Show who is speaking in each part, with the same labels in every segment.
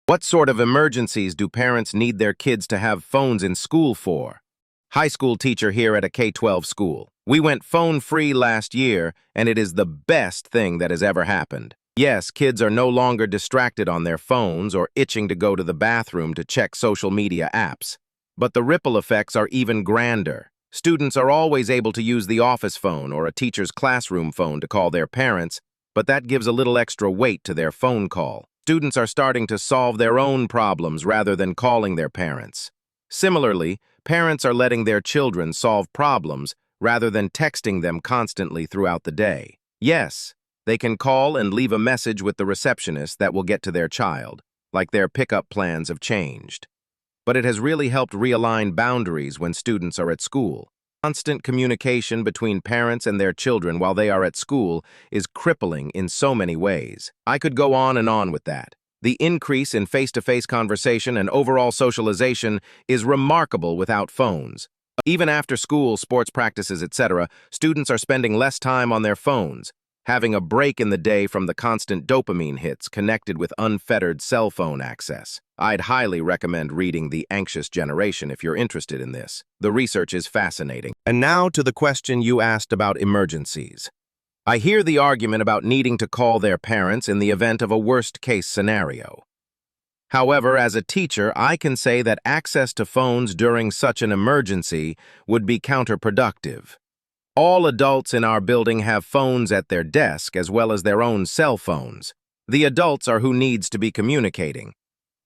Speaker 1: What sort of emergencies do parents need their kids to have phones in school for? High school teacher here at a K-12 school. We went phone-free last year, and it is the best thing that has ever happened. Yes, kids are no longer distracted on their phones or itching to go to the bathroom to check social media apps. But the ripple effects are even grander. Students are always able to use the office phone or a teacher's classroom phone to call their parents, but that gives a little extra weight to their phone call. Students are starting to solve their own problems rather than calling their parents. Similarly, parents are letting their children solve problems rather than texting them constantly throughout the day. Yes, they can call and leave a message with the receptionist that will get to their child, like their pickup plans have changed. But it has really helped realign boundaries when students are at school. Constant communication between parents and their children while they are at school is crippling in so many ways. I could go on and on with that. The increase in face-to-face conversation and overall socialization is remarkable without phones. Even after school, sports practices, etc., students are spending less time on their phones, having a break in the day from the constant dopamine hits connected with unfettered cell phone access. I'd highly recommend reading The Anxious Generation if you're interested in this. The research is fascinating. And now to the question you asked about emergencies. I hear the argument about needing to call their parents in the event of a worst-case scenario. However, as a teacher, I can say that access to phones during such an emergency would be counterproductive. All adults in our building have phones at their desk as well as their own cell phones. The adults are who needs to be communicating.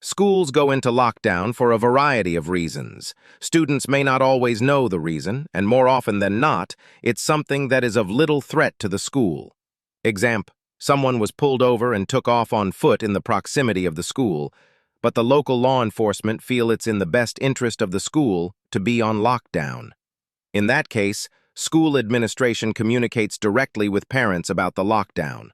Speaker 1: Schools go into lockdown for a variety of reasons. Students may not always know the reason, and more often than not, it's something that is of little threat to the school. Example, someone was pulled over and took off on foot in the proximity of the school, but the local law enforcement feel it's in the best interest of the school to be on lockdown. In that case, school administration communicates directly with parents about the lockdown.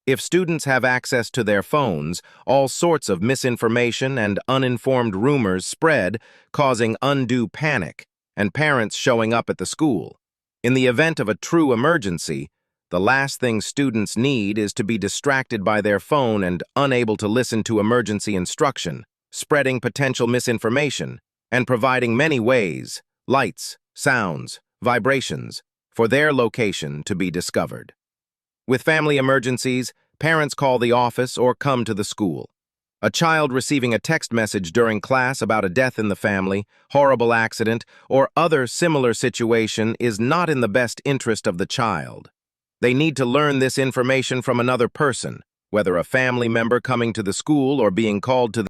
Speaker 1: If students have access to their phones, all sorts of misinformation and uninformed rumors spread, causing undue panic, and parents showing up at the school. In the event of a true emergency, the last thing students need is to be distracted by their phone and unable to listen to emergency instruction, spreading potential misinformation, and providing many ways, lights, sounds, vibrations, for their location to be discovered. With family emergencies, parents call the office or come to the school. A child receiving a text message during class about a death in the family, horrible accident, or other similar situation is not in the best interest of the child. They need to learn this information from another person, whether a family member coming to the school or being called to the